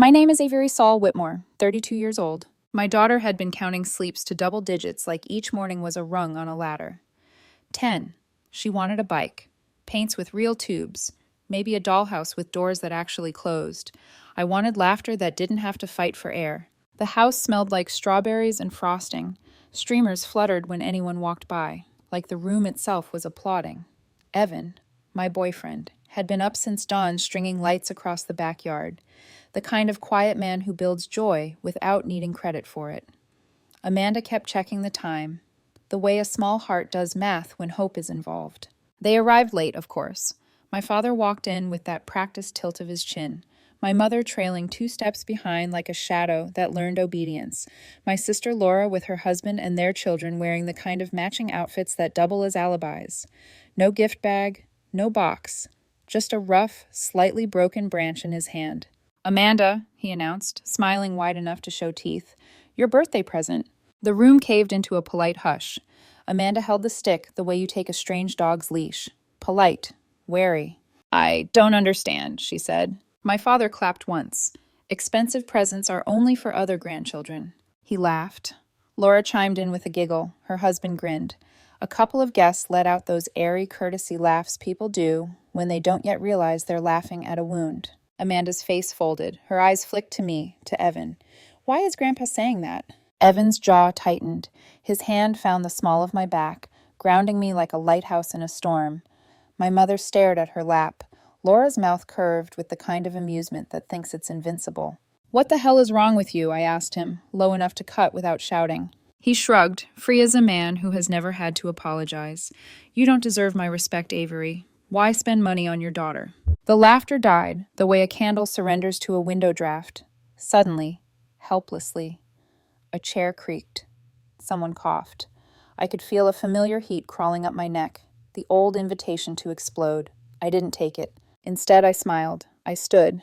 My name is Avery Saul Whitmore, 32 years old. My daughter had been counting sleeps to double digits like each morning was a rung on a ladder. 10. She wanted a bike. Paints with real tubes. Maybe a dollhouse with doors that actually closed. I wanted laughter that didn't have to fight for air. The house smelled like strawberries and frosting. Streamers fluttered when anyone walked by, like the room itself was applauding. Evan, my boyfriend, had been up since dawn stringing lights across the backyard. The kind of quiet man who builds joy without needing credit for it. Amanda kept checking the time, the way a small heart does math when hope is involved. They arrived late, of course. My father walked in with that practiced tilt of his chin, my mother trailing 2 steps behind like a shadow that learned obedience, my sister Laura with her husband and their children wearing the kind of matching outfits that double as alibis. No gift bag, no box, just a rough, slightly broken branch in his hand. "Amanda," he announced, smiling wide enough to show teeth, "your birthday present." The room caved into a polite hush. Amanda held the stick the way you take a strange dog's leash. Polite, wary. "I don't understand," she said. My father clapped once. "Expensive presents are only for other grandchildren." He laughed. Laura chimed in with a giggle. Her husband grinned. A couple of guests let out those airy courtesy laughs people do when they don't yet realize they're laughing at a wound. Amanda's face folded. Her eyes flicked to me, to Evan. "Why is Grandpa saying that?" Evan's jaw tightened. His hand found the small of my back, grounding me like a lighthouse in a storm. My mother stared at her lap. Laura's mouth curved with the kind of amusement that thinks it's invincible. "What the hell is wrong with you?" I asked him, low enough to cut without shouting. He shrugged, free as a man who has never had to apologize. "You don't deserve my respect, Avery. Why spend money on your daughter?" The laughter died, the way a candle surrenders to a window draft. Suddenly, helplessly, a chair creaked. Someone coughed. I could feel a familiar heat crawling up my neck, the old invitation to explode. I didn't take it. Instead, I smiled. I stood.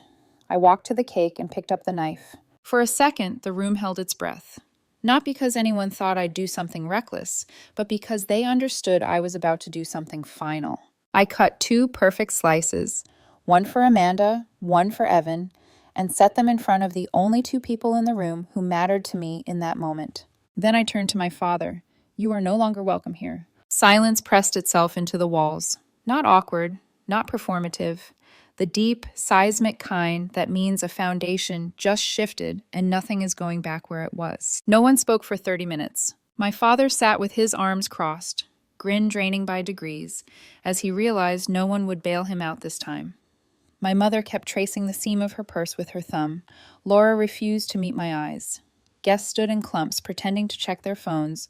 I walked to the cake and picked up the knife. For a second, the room held its breath. Not because anyone thought I'd do something reckless, but because they understood I was about to do something final. I cut 2 perfect slices, one for Amanda, one for Evan, and set them in front of the only 2 people in the room who mattered to me in that moment. Then I turned to my father. "You are no longer welcome here." Silence pressed itself into the walls. Not awkward, not performative. The deep, seismic kind that means a foundation just shifted and nothing is going back where it was. No one spoke for 30 minutes. My father sat with his arms crossed, grin draining by degrees, as he realized no one would bail him out this time. My mother kept tracing the seam of her purse with her thumb. Laura refused to meet my eyes. Guests stood in clumps, pretending to check their phones,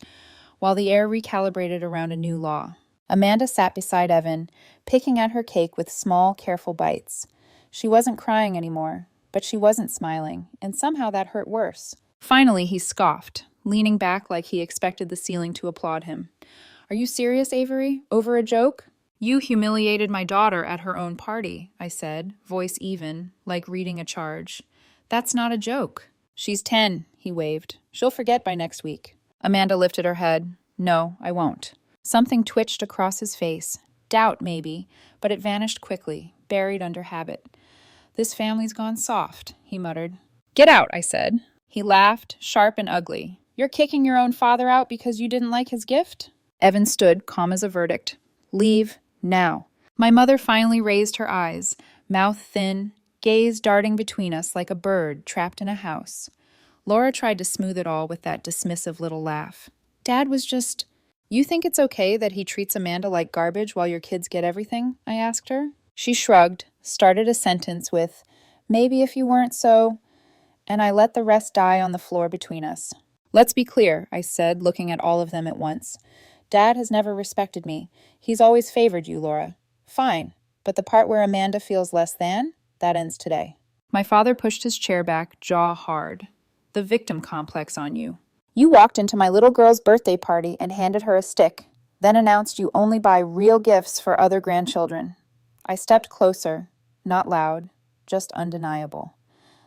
while the air recalibrated around a new law. Amanda sat beside Evan, picking at her cake with small, careful bites. She wasn't crying anymore, but she wasn't smiling, and somehow that hurt worse. Finally, he scoffed, leaning back like he expected the ceiling to applaud him. "Are you serious, Avery? Over a joke?" "You humiliated my daughter at her own party," I said, voice even, like reading a charge. "That's not a joke." "She's 10, he waved. "She'll forget by next week." Amanda lifted her head. "No, I won't." Something twitched across his face. Doubt, maybe, but it vanished quickly, buried under habit. "This family's gone soft," he muttered. "Get out," I said. He laughed, sharp and ugly. "You're kicking your own father out because you didn't like his gift?" Evan stood, calm as a verdict. "Leave, now." My mother finally raised her eyes, mouth thin, gaze darting between us like a bird trapped in a house. Laura tried to smooth it all with that dismissive little laugh. "Dad was just—" "You think it's okay that he treats Amanda like garbage while your kids get everything?" I asked her. She shrugged, started a sentence with, "Maybe if you weren't so," and I let the rest die on the floor between us. "Let's be clear," I said, looking at all of them at once. "Dad has never respected me. He's always favored you, Laura. Fine, but the part where Amanda feels less than, that ends today." My father pushed his chair back, jaw hard. "The victim complex on you. You walked into my little girl's birthday party and handed her a stick, then announced you only buy real gifts for other grandchildren." I stepped closer, not loud, just undeniable.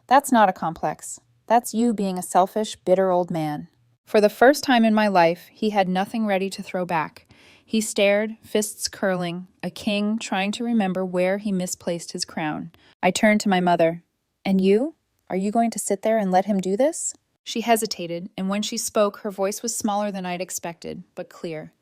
"That's not a complex. That's you being a selfish, bitter old man." For the first time in my life, he had nothing ready to throw back. He stared, fists curling, a king trying to remember where he misplaced his crown. I turned to my mother. "And you?" Are you going to sit there and let him do this? She hesitated, and when she spoke, her voice was smaller than I'd expected, but clear.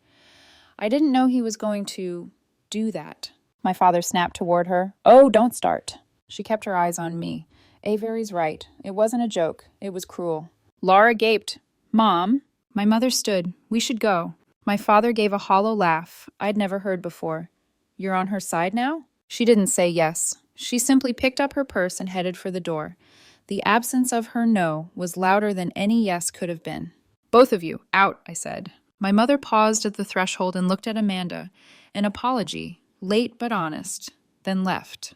I didn't know he was going to do that. My father snapped toward her. Oh, don't start. She kept her eyes on me. Avery's right. It wasn't a joke. It was cruel. Laura gaped. Mom? My mother stood. We should go. My father gave a hollow laugh I'd never heard before. You're on her side now? She didn't say yes. She simply picked up her purse and headed for the door. The absence of her no was louder than any yes could have been. Both of you, out, I said. My mother paused at the threshold and looked at Amanda. An apology, late but honest, then left.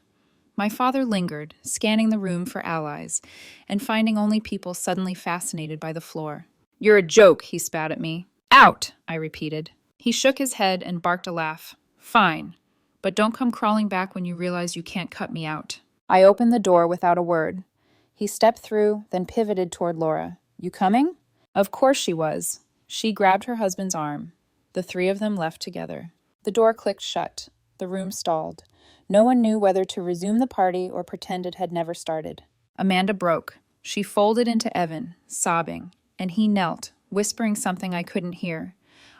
My father lingered, scanning the room for allies, and finding only people suddenly fascinated by the floor. You're a joke, he spat at me. Out, I repeated. He shook his head and barked a laugh. Fine, but don't come crawling back when you realize you can't cut me out. I opened the door without a word. He stepped through, then pivoted toward Laura. You coming? Of course she was. She grabbed her husband's arm. The three of them left together. The door clicked shut. The room stalled. No one knew whether to resume the party or pretend it had never started. Amanda broke. She folded into Evan, sobbing, and he knelt, whispering something I couldn't hear.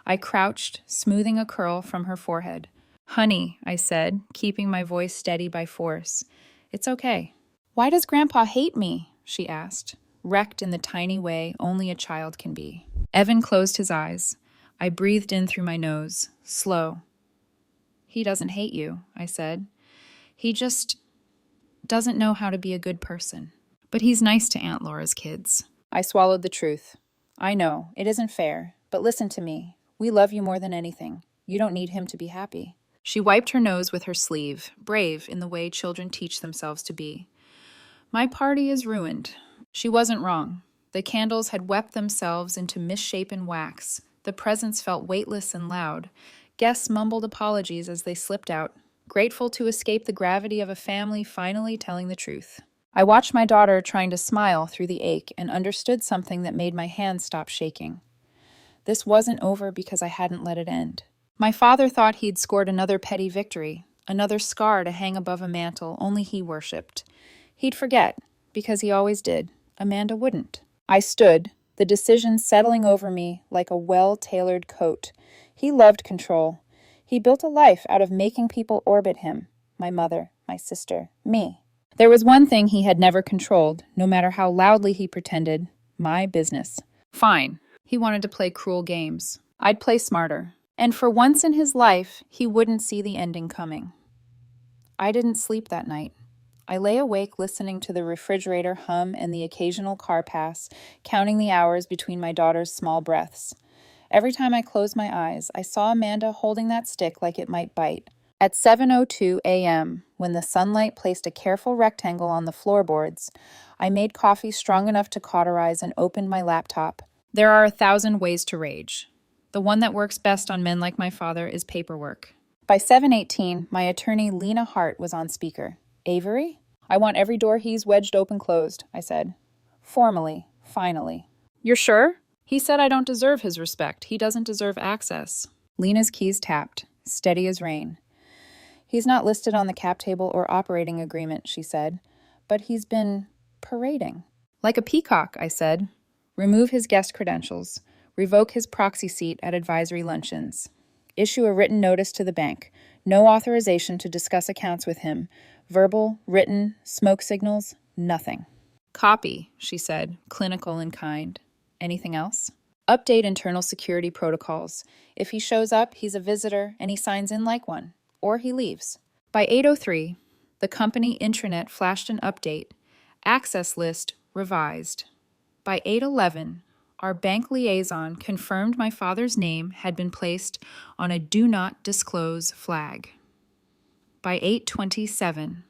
I crouched, smoothing a curl from her forehead. Honey, I said, keeping my voice steady by force. It's okay. Why does Grandpa hate me? She asked, wrecked in the tiny way only a child can be. Evan closed his eyes. I breathed in through my nose, slow. He doesn't hate you, I said. He just doesn't know how to be a good person. But he's nice to Aunt Laura's kids. I swallowed the truth. I know, it isn't fair, but listen to me. We love you more than anything. You don't need him to be happy. She wiped her nose with her sleeve, brave in the way children teach themselves to be. My party is ruined. She wasn't wrong. The candles had wept themselves into misshapen wax. The presents felt weightless and loud. Guests mumbled apologies as they slipped out, grateful to escape the gravity of a family finally telling the truth. I watched my daughter trying to smile through the ache and understood something that made my hands stop shaking. This wasn't over because I hadn't let it end. My father thought he'd scored another petty victory, another scar to hang above a mantle only he worshipped. He'd forget, because he always did. Amanda wouldn't. I stood, the decision settling over me like a well-tailored coat. He loved control. He built a life out of making people orbit him. My mother, my sister, me. There was one thing he had never controlled, no matter how loudly he pretended. My business. Fine. He wanted to play cruel games. I'd play smarter. And for once in his life, he wouldn't see the ending coming. I didn't sleep that night. I lay awake listening to the refrigerator hum and the occasional car pass, counting the hours between my daughter's small breaths. Every time I closed my eyes, I saw Amanda holding that stick like it might bite. At 7:02 a.m., when the sunlight placed a careful rectangle on the floorboards, I made coffee strong enough to cauterize and opened my laptop. There are 1,000 ways to rage. The one that works best on men like my father is paperwork. By 7:18, my attorney Lena Hart was on speaker. Avery? I want every door he's wedged open closed, I said. Formally, finally. You're sure? He said I don't deserve his respect. He doesn't deserve access. Lena's keys tapped, steady as rain. He's not listed on the cap table or operating agreement, she said, but he's been parading. Like a peacock, I said. Remove his guest credentials. Revoke his proxy seat at advisory luncheons. Issue a written notice to the bank. No authorization to discuss accounts with him. Verbal, written, smoke signals, nothing. Copy, she said, clinical and kind. Anything else? Update internal security protocols. If he shows up, he's a visitor and he signs in like one. Or he leaves. By 8:03, the company intranet flashed an update. Access list revised. By 8:11, our bank liaison confirmed my father's name had been placed on a do not disclose flag. By 8:27,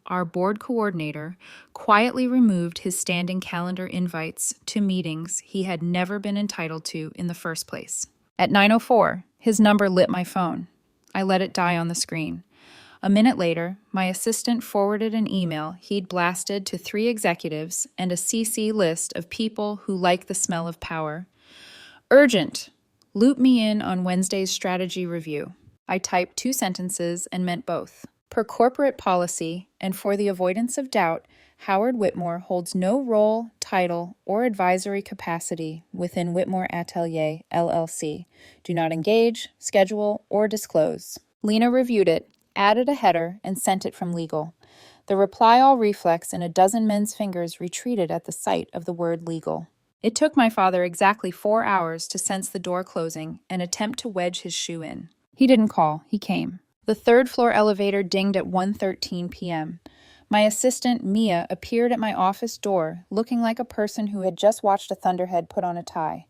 our board coordinator quietly removed his standing calendar invites to meetings he had never been entitled to in the first place. At 9:04, his number lit my phone. I let it die on the screen. A minute later, my assistant forwarded an email he'd blasted to 3 executives and a CC list of people who like the smell of power. Urgent! Loop me in on Wednesday's strategy review. I typed 2 sentences and meant both. Per corporate policy, and for the avoidance of doubt, Howard Whitmore holds no role, title, or advisory capacity within Whitmore Atelier, LLC. Do not engage, schedule, or disclose. Lena reviewed it, added a header, and sent it from legal. The reply all reflex in a dozen men's fingers retreated at the sight of the word legal. It took my father exactly 4 hours to sense the door closing and attempt to wedge his shoe in. He didn't call, he came. The third-floor elevator dinged at 1:13 p.m. My assistant, Mia, appeared at my office door, looking like a person who had just watched a thunderhead put on a tie.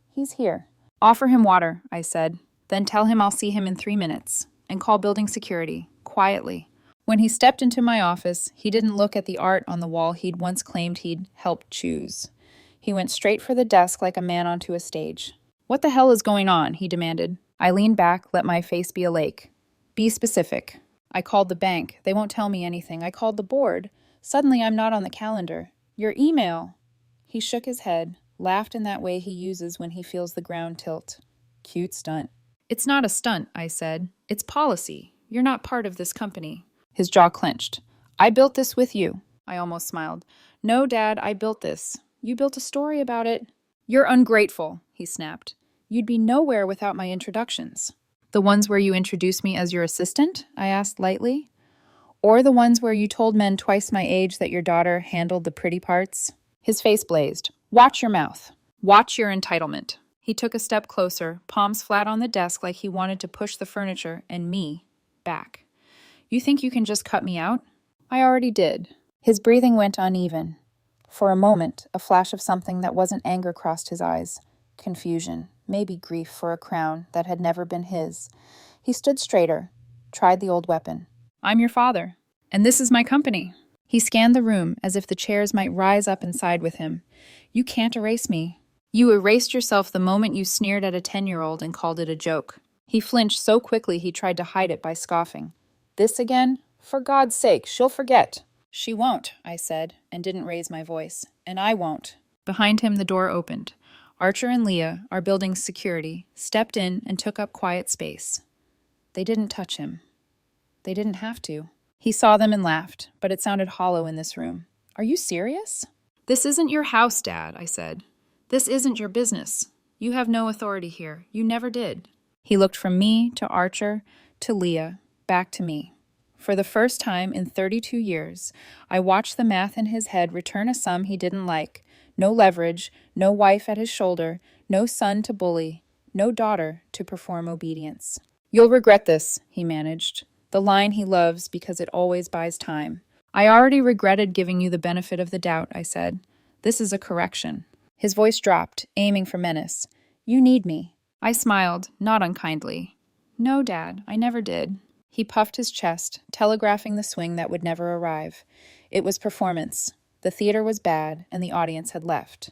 He's here. Offer him water, I said. Then tell him I'll see him in 3 minutes. And call building security, quietly. When he stepped into my office, he didn't look at the art on the wall he'd once claimed he'd helped choose. He went straight for the desk like a man onto a stage. What the hell is going on? He demanded. I leaned back, let my face be a lake. Be specific. I called the bank. They won't tell me anything. I called the board. Suddenly I'm not on the calendar. Your email. He shook his head, laughed in that way he uses when he feels the ground tilt. Cute stunt. It's not a stunt, I said. It's policy. You're not part of this company. His jaw clenched. I built this with you. I almost smiled. No, Dad, I built this. You built a story about it. You're ungrateful, he snapped. You'd be nowhere without my introductions. The ones where you introduced me as your assistant? I asked lightly. Or the ones where you told men twice my age that your daughter handled the pretty parts? His face blazed. Watch your mouth. Watch your entitlement. He took a step closer, palms flat on the desk like he wanted to push the furniture and me back. You think you can just cut me out? I already did. His breathing went uneven. For a moment, a flash of something that wasn't anger crossed his eyes. Confusion, maybe grief for a crown that had never been his. He stood straighter, tried the old weapon. I'm your father, and this is my company. He scanned the room as if the chairs might rise up inside with him. You can't erase me. You erased yourself the moment you sneered at a 10-year-old and called it a joke. He flinched so quickly he tried to hide it by scoffing. This again? For God's sake, she'll forget. She won't, I said, and didn't raise my voice. And I won't. Behind him, the door opened. Archer and Leah, our building's security, stepped in and took up quiet space. They didn't touch him. They didn't have to. He saw them and laughed, but it sounded hollow in this room. Are you serious? This isn't your house, Dad, I said. This isn't your business. You have no authority here. You never did. He looked from me to Archer to Leah, back to me. For the first time in 32 years, I watched the math in his head return a sum he didn't like. No leverage, no wife at his shoulder, no son to bully, no daughter to perform obedience. You'll regret this, he managed. The line he loves because it always buys time. I already regretted giving you the benefit of the doubt, I said. This is a correction. His voice dropped, aiming for menace. You need me. I smiled, not unkindly. No, Dad, I never did. He puffed his chest, telegraphing the swing that would never arrive. It was performance. The theater was bad, and the audience had left.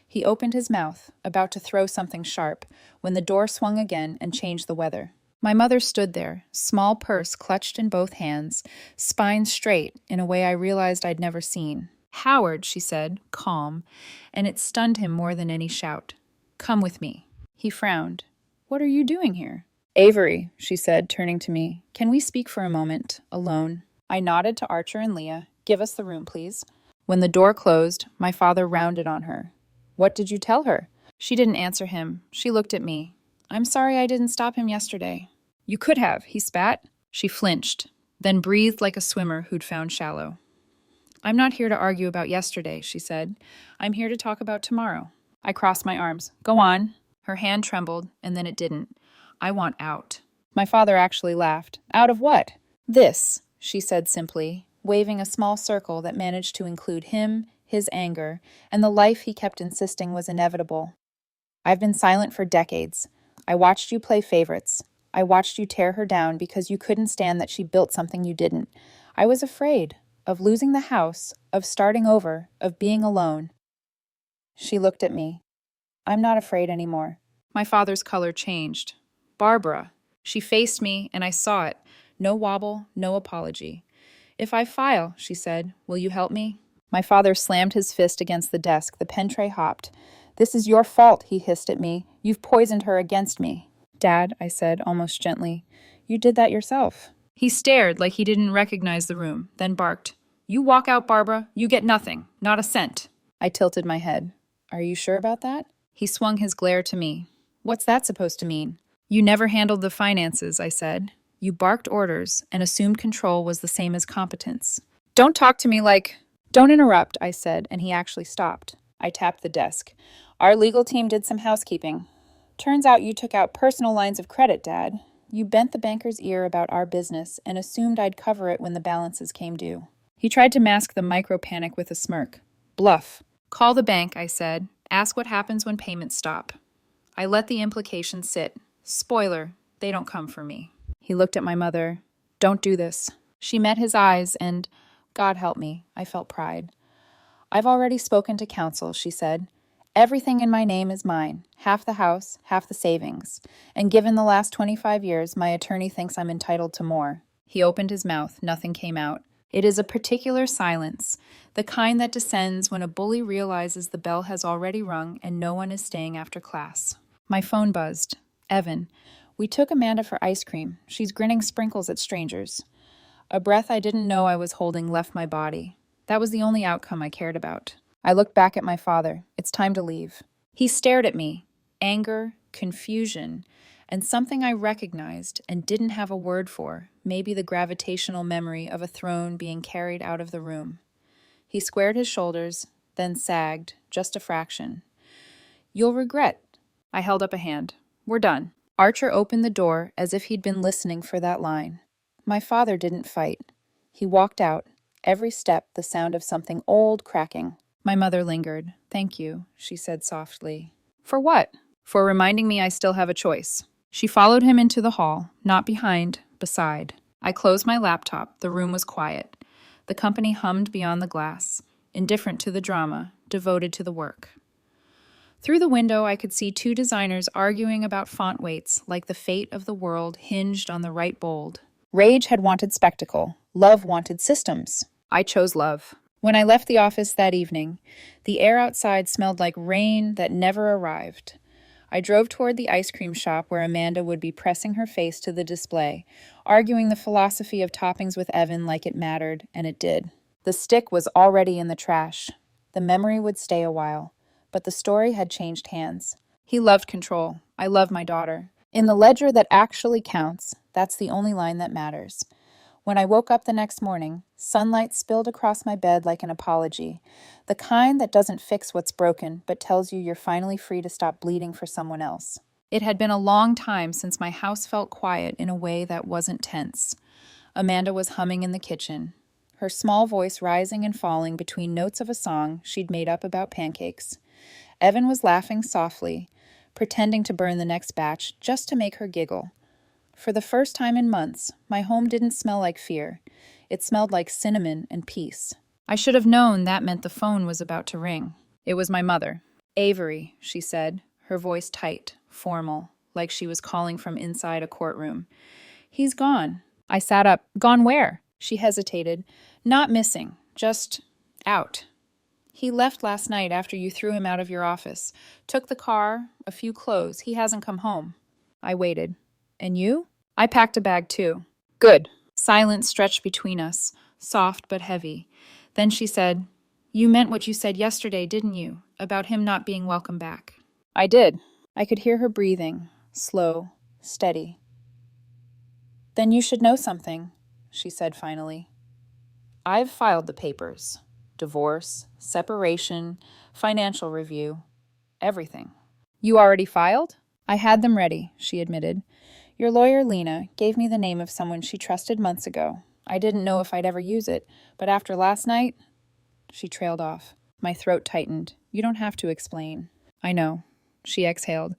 He opened his mouth, about to throw something sharp, when the door swung again and changed the weather. My mother stood there, small purse clutched in both hands, spine straight in a way I realized I'd never seen. Howard, she said, calm, and it stunned him more than any shout. Come with me. He frowned. What are you doing here? Avery, she said, turning to me. Can we speak for a moment, alone? I nodded to Archer and Leah. Give us the room, please. When the door closed, my father rounded on her. What did you tell her? She didn't answer him. She looked at me. I'm sorry I didn't stop him yesterday. You could have, he spat. She flinched, then breathed like a swimmer who'd found shallow. I'm not here to argue about yesterday, she said. I'm here to talk about tomorrow. I crossed my arms. Go on. Her hand trembled, and then it didn't. I want out. My father actually laughed. Out of what? This, she said simply, waving a small circle that managed to include him, his anger, and the life he kept insisting was inevitable. I've been silent for decades. I watched you play favorites. I watched you tear her down because you couldn't stand that she built something you didn't. I was afraid of losing the house, of starting over, of being alone. She looked at me. I'm not afraid anymore. My father's color changed. Barbara. She faced me, and I saw it. No wobble, no apology. If I file, she said, will you help me? My father slammed his fist against the desk. The pen tray hopped. This is your fault, he hissed at me. You've poisoned her against me. Dad, I said, almost gently, you did that yourself. He stared like he didn't recognize the room, then barked. You walk out, Barbara. You get nothing. Not a cent. I tilted my head. Are you sure about that? He swung his glare to me. What's that supposed to mean? You never handled the finances, I said. You barked orders and assumed control was the same as competence. Don't talk to me like... Don't interrupt, I said, and he actually stopped. I tapped the desk. Our legal team did some housekeeping. Turns out you took out personal lines of credit, Dad. You bent the banker's ear about our business and assumed I'd cover it when the balances came due. He tried to mask the micro-panic with a smirk. Bluff. Call the bank, I said. Ask what happens when payments stop. I let the implication sit. Spoiler, they don't come for me. He looked at my mother. Don't do this. She met his eyes and, God help me, I felt pride. I've already spoken to counsel, she said. Everything in my name is mine, half the house, half the savings. And given the last 25 years, my attorney thinks I'm entitled to more. He opened his mouth. Nothing came out. It is a particular silence, the kind that descends when a bully realizes the bell has already rung and no one is staying after class. My phone buzzed. Evan. We took Amanda for ice cream. She's grinning sprinkles at strangers. A breath I didn't know I was holding left my body. That was the only outcome I cared about. I looked back at my father. It's time to leave. He stared at me. Anger, confusion, and something I recognized and didn't have a word for, maybe the gravitational memory of a throne being carried out of the room. He squared his shoulders, then sagged, just a fraction. You'll regret. I held up a hand. We're done. Archer opened the door as if he'd been listening for that line. My father didn't fight. He walked out, every step the sound of something old cracking. My mother lingered. Thank you, she said softly. For what? For reminding me I still have a choice. She followed him into the hall, not behind, beside. I closed my laptop. The room was quiet. The company hummed beyond the glass, indifferent to the drama, devoted to the work. Through the window, I could see two designers arguing about font weights like the fate of the world hinged on the right bold. Rage had wanted spectacle. Love wanted systems. I chose love. When I left the office that evening, the air outside smelled like rain that never arrived. I drove toward the ice cream shop where Amanda would be pressing her face to the display, arguing the philosophy of toppings with Evan like it mattered, and it did. The stick was already in the trash. The memory would stay a while, but the story had changed hands. He loved control. I love my daughter. In the ledger that actually counts, that's the only line that matters. When I woke up the next morning, sunlight spilled across my bed like an apology, the kind that doesn't fix what's broken, but tells you you're finally free to stop bleeding for someone else. It had been a long time since my house felt quiet in a way that wasn't tense. Amanda was humming in the kitchen, her small voice rising and falling between notes of a song she'd made up about pancakes. Evan was laughing softly, pretending to burn the next batch just to make her giggle. For the first time in months, my home didn't smell like fear. It smelled like cinnamon and peace. I should have known that meant the phone was about to ring. It was my mother. Avery, she said, her voice tight, formal, like she was calling from inside a courtroom. He's gone. I sat up. Gone where? She hesitated. Not missing, just out. He left last night after you threw him out of your office. Took the car, a few clothes. He hasn't come home. I waited. And you? I packed a bag too. Good. Silence stretched between us, soft but heavy. Then she said, You meant what you said yesterday, didn't you? About him not being welcome back. I did. I could hear her breathing, slow, steady. Then you should know something, she said finally. I've filed the papers. Divorce, separation, financial review, everything. You already filed? I had them ready, she admitted. Your lawyer, Lena, gave me the name of someone she trusted months ago. I didn't know if I'd ever use it, but after last night... She trailed off. My throat tightened. You don't have to explain. I know. She exhaled.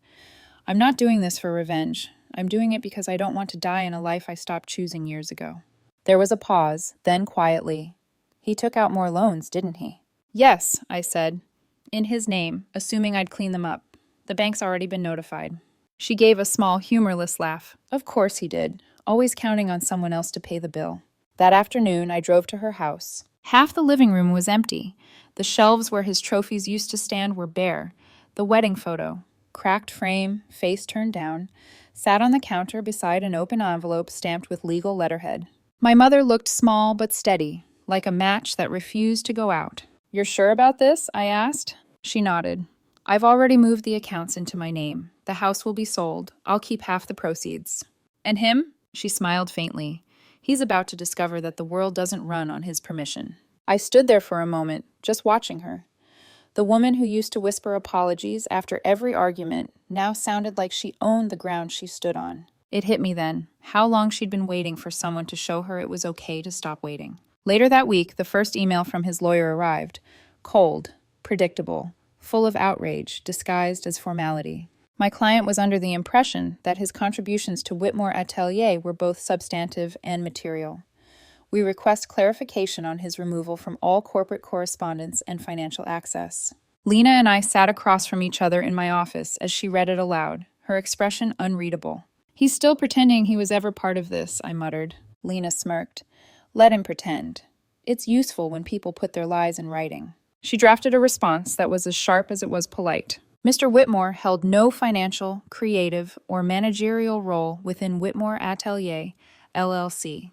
I'm not doing this for revenge. I'm doing it because I don't want to die in a life I stopped choosing years ago. There was a pause, then quietly. He took out more loans, didn't he? Yes, I said. In his name, assuming I'd clean them up. The bank's already been notified. She gave a small, humorless laugh. Of course he did, always counting on someone else to pay the bill. That afternoon, I drove to her house. Half the living room was empty. The shelves where his trophies used to stand were bare. The wedding photo, cracked frame, face turned down, sat on the counter beside an open envelope stamped with legal letterhead. My mother looked small but steady, like a match that refused to go out. "You're sure about this?" I asked. She nodded. "I've already moved the accounts into my name. The house will be sold. I'll keep half the proceeds." "And him?" She smiled faintly. "He's about to discover that the world doesn't run on his permission." I stood there for a moment, just watching her. The woman who used to whisper apologies after every argument now sounded like she owned the ground she stood on. It hit me then, how long she'd been waiting for someone to show her it was okay to stop waiting. Later that week, the first email from his lawyer arrived. Cold, predictable, full of outrage, disguised as formality. My client was under the impression that his contributions to Whitmore Atelier were both substantive and material. We request clarification on his removal from all corporate correspondence and financial access. Lena and I sat across from each other in my office as she read it aloud, her expression unreadable. "He's still pretending he was ever part of this," I muttered. Lena smirked. "Let him pretend. It's useful when people put their lies in writing." She drafted a response that was as sharp as it was polite. Mr. Whitmore held no financial, creative, or managerial role within Whitmore Atelier, LLC.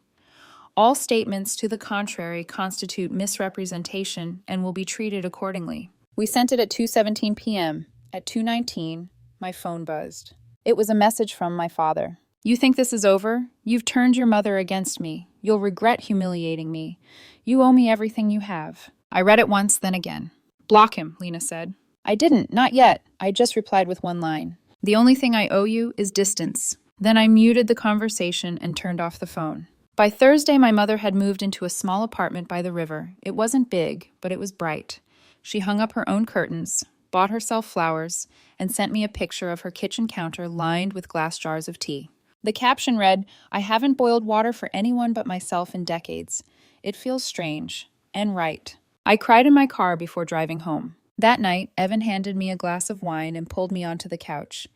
All statements to the contrary constitute misrepresentation and will be treated accordingly. We sent it at 2:17 p.m. At 2:19, my phone buzzed. It was a message from my father. "You think this is over? You've turned your mother against me. You'll regret humiliating me. You owe me everything you have." I read it once, then again. "Block him," Lena said. I didn't, not yet. I just replied with one line. "The only thing I owe you is distance." Then I muted the conversation and turned off the phone. By Thursday, my mother had moved into a small apartment by the river. It wasn't big, but it was bright. She hung up her own curtains, bought herself flowers, and sent me a picture of her kitchen counter lined with glass jars of tea. The caption read, "I haven't boiled water for anyone but myself in decades. It feels strange and right." I cried in my car before driving home. That night, Evan handed me a glass of wine and pulled me onto the couch.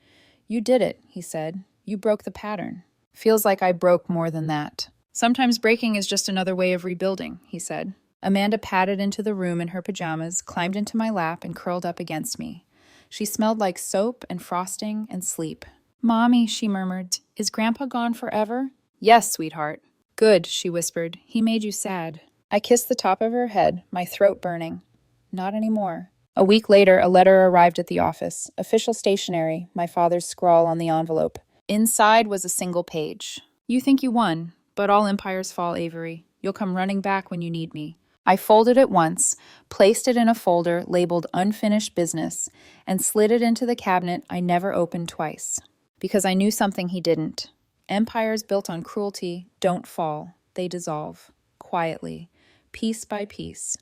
"You did it," he said. "You broke the pattern." "Feels like I broke more than that." "Sometimes breaking is just another way of rebuilding," he said. Amanda padded into the room in her pajamas, climbed into my lap, and curled up against me. She smelled like soap and frosting and sleep. "Mommy," she murmured, "is Grandpa gone forever?" "Yes, sweetheart." "Good," she whispered. "He made you sad." I kissed the top of her head, my throat burning. "Not anymore." A week later, a letter arrived at the office. Official stationery, my father's scrawl on the envelope. Inside was a single page. "You think you won, but all empires fall, Avery. You'll come running back when you need me." I folded it once, placed it in a folder labeled Unfinished Business, and slid it into the cabinet I never opened twice. Because I knew something he didn't. Empires built on cruelty don't fall. They dissolve. Quietly. Piece by piece.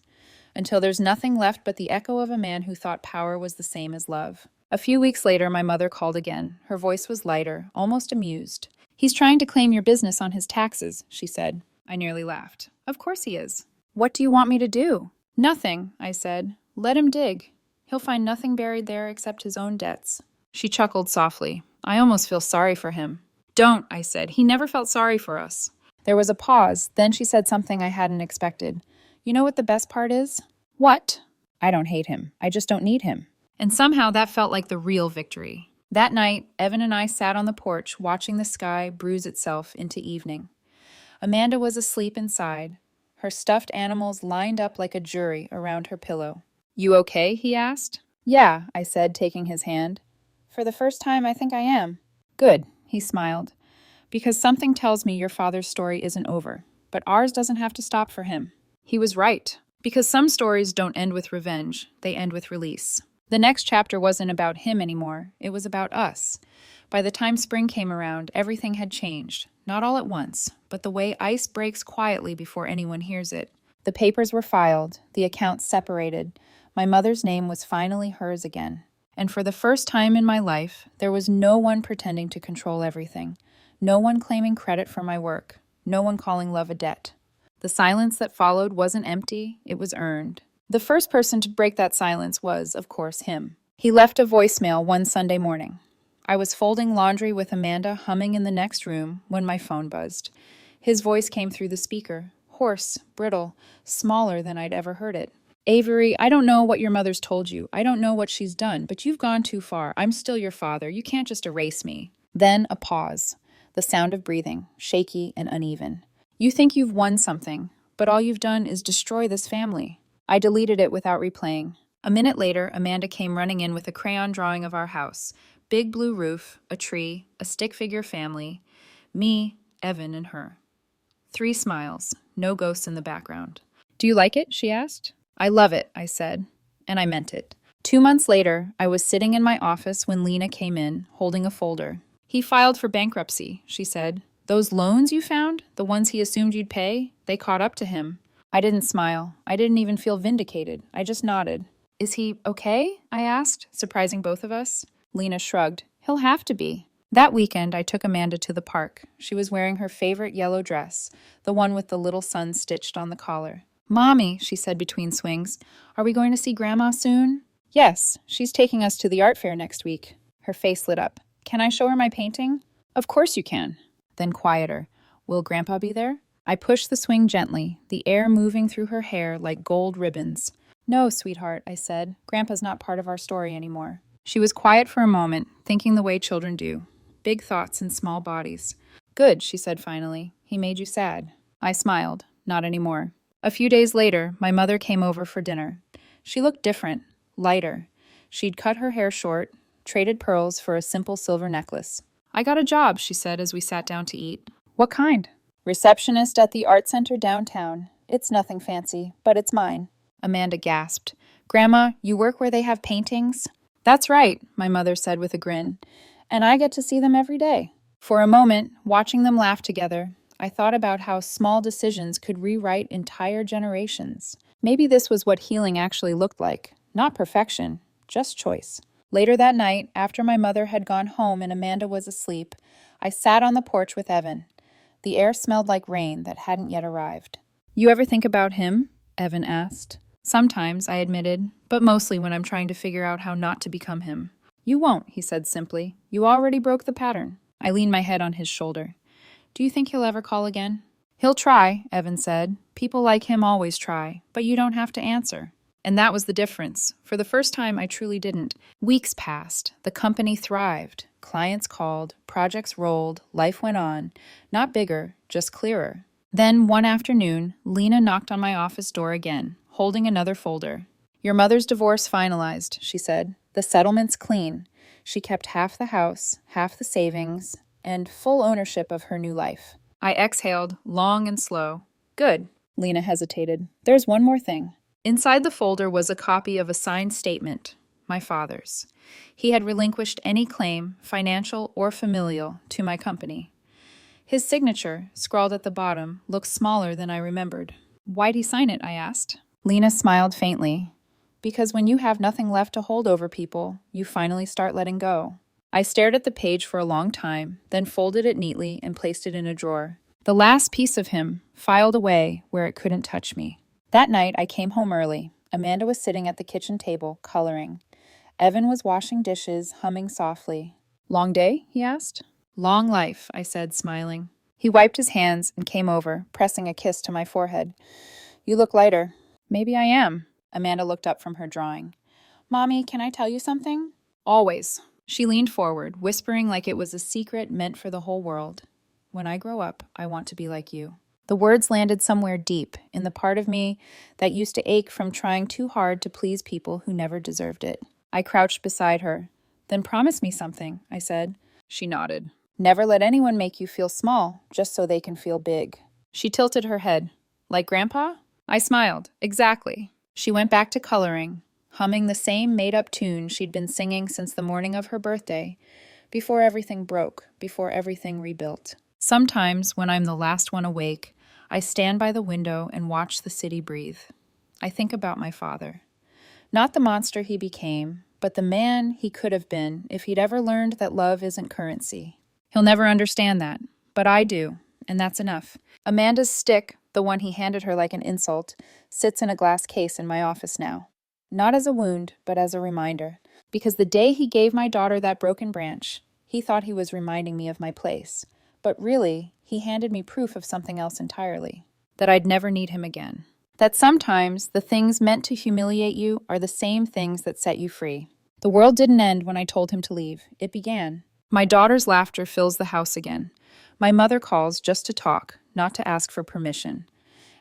Until there's nothing left but the echo of a man who thought power was the same as love. A few weeks later, my mother called again. Her voice was lighter, almost amused. "He's trying to claim your business on his taxes," she said. I nearly laughed. "Of course he is. What do you want me to do?" "Nothing," I said. "Let him dig. He'll find nothing buried there except his own debts." She chuckled softly. "I almost feel sorry for him." "Don't," I said. "He never felt sorry for us." There was a pause. Then she said something I hadn't expected. "You know what the best part is?" "What?" "I don't hate him. I just don't need him." And somehow that felt like the real victory. That night, Evan and I sat on the porch watching the sky bruise itself into evening. Amanda was asleep inside, her stuffed animals lined up like a jury around her pillow. "You okay?" he asked. "Yeah," I said, taking his hand. "For the first time, I think I am." "Good," he smiled. "Because something tells me your father's story isn't over, but ours doesn't have to stop for him." He was right. Because some stories don't end with revenge, they end with release. The next chapter wasn't about him anymore, it was about us. By the time spring came around, everything had changed. Not all at once, but the way ice breaks quietly before anyone hears it. The papers were filed, the accounts separated. My mother's name was finally hers again. And for the first time in my life, there was no one pretending to control everything. No one claiming credit for my work. No one calling love a debt. The silence that followed wasn't empty, it was earned. The first person to break that silence was, of course, him. He left a voicemail one Sunday morning. I was folding laundry with Amanda humming in the next room when my phone buzzed. His voice came through the speaker, hoarse, brittle, smaller than I'd ever heard it. "Avery, I don't know what your mother's told you. I don't know what she's done, but you've gone too far. I'm still your father. You can't just erase me." Then a pause. The sound of breathing, shaky and uneven. "You think you've won something, but all you've done is destroy this family." I deleted it without replaying. A minute later, Amanda came running in with a crayon drawing of our house. Big blue roof, a tree, a stick figure family, me, Evan, and her. 3 smiles, no ghosts in the background. "Do you like it?" she asked. "I love it," I said, and I meant it. 2 months later, I was sitting in my office when Lena came in, holding a folder. "He filed for bankruptcy," she said. "Those loans you found, the ones he assumed you'd pay, they caught up to him." I didn't smile. I didn't even feel vindicated. I just nodded. "Is he okay?" I asked, surprising both of us. Lena shrugged. "He'll have to be." That weekend, I took Amanda to the park. She was wearing her favorite yellow dress, the one with the little sun stitched on the collar. "Mommy," she said between swings, "are we going to see Grandma soon?" "Yes, she's taking us to the art fair next week." Her face lit up. "Can I show her my painting?" "Of course you can." Then quieter. "Will Grandpa be there?" I pushed the swing gently, the air moving through her hair like gold ribbons. "No, sweetheart," I said. "Grandpa's not part of our story anymore." She was quiet for a moment, thinking the way children do. Big thoughts in small bodies. "Good," she said finally. "He made you sad." I smiled. Not anymore. A few days later, my mother came over for dinner. She looked different, lighter. She'd cut her hair short, traded pearls for a simple silver necklace. "I got a job," she said as we sat down to eat. "What kind?" "Receptionist at the art center downtown. It's nothing fancy, but it's mine." Amanda gasped. "Grandma, you work where they have paintings?" "That's right," my mother said with a grin. "And I get to see them every day." For a moment, watching them laugh together, I thought about how small decisions could rewrite entire generations. Maybe this was what healing actually looked like. Not perfection, just choice. Later that night, after my mother had gone home and Amanda was asleep, I sat on the porch with Evan. The air smelled like rain that hadn't yet arrived. "You ever think about him?" Evan asked. "Sometimes," I admitted, "but mostly when I'm trying to figure out how not to become him." "You won't," he said simply. "You already broke the pattern." I leaned my head on his shoulder. "Do you think he'll ever call again?" "He'll try," Evan said. "People like him always try, but you don't have to answer." And that was the difference. For the first time, I truly didn't. Weeks passed. The company thrived. Clients called. Projects rolled. Life went on. Not bigger, just clearer. Then, one afternoon, Lena knocked on my office door again, holding another folder. "Your mother's divorce finalized," she said. "The settlement's clean. She kept half the house, half the savings, and full ownership of her new life." I exhaled, long and slow. "Good." Lena hesitated. "There's one more thing." Inside the folder was a copy of a signed statement, my father's. He had relinquished any claim, financial or familial, to my company. His signature, scrawled at the bottom, looked smaller than I remembered. "Why'd he sign it?" I asked. Lena smiled faintly. "Because when you have nothing left to hold over people, you finally start letting go." I stared at the page for a long time, then folded it neatly and placed it in a drawer. The last piece of him, filed away where it couldn't touch me. That night, I came home early. Amanda was sitting at the kitchen table, coloring. Evan was washing dishes, humming softly. "Long day?" he asked. "Long life," I said, smiling. He wiped his hands and came over, pressing a kiss to my forehead. "You look lighter." "Maybe I am." Amanda looked up from her drawing. "Mommy, can I tell you something?" "Always." She leaned forward, whispering like it was a secret meant for the whole world. "When I grow up, I want to be like you." The words landed somewhere deep, in the part of me that used to ache from trying too hard to please people who never deserved it. I crouched beside her. "Then promise me something," I said. She nodded. "Never let anyone make you feel small, just so they can feel big." She tilted her head. "Like Grandpa?" I smiled. "Exactly." She went back to coloring, humming the same made-up tune she'd been singing since the morning of her birthday, before everything broke, before everything rebuilt. Sometimes, when I'm the last one awake, I stand by the window and watch the city breathe. I think about my father. Not the monster he became, but the man he could have been if he'd ever learned that love isn't currency. He'll never understand that, but I do, and that's enough. Amanda's stick, the one he handed her like an insult, sits in a glass case in my office now. Not as a wound, but as a reminder. Because the day he gave my daughter that broken branch, he thought he was reminding me of my place. But really, he handed me proof of something else entirely. That I'd never need him again. That sometimes the things meant to humiliate you are the same things that set you free. The world didn't end when I told him to leave. It began. My daughter's laughter fills the house again. My mother calls just to talk, not to ask for permission.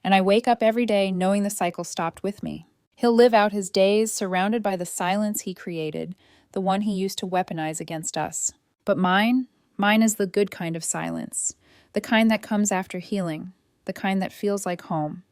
And I wake up every day knowing the cycle stopped with me. He'll live out his days surrounded by the silence he created, the one he used to weaponize against us. But mine is the good kind of silence, the kind that comes after healing, the kind that feels like home.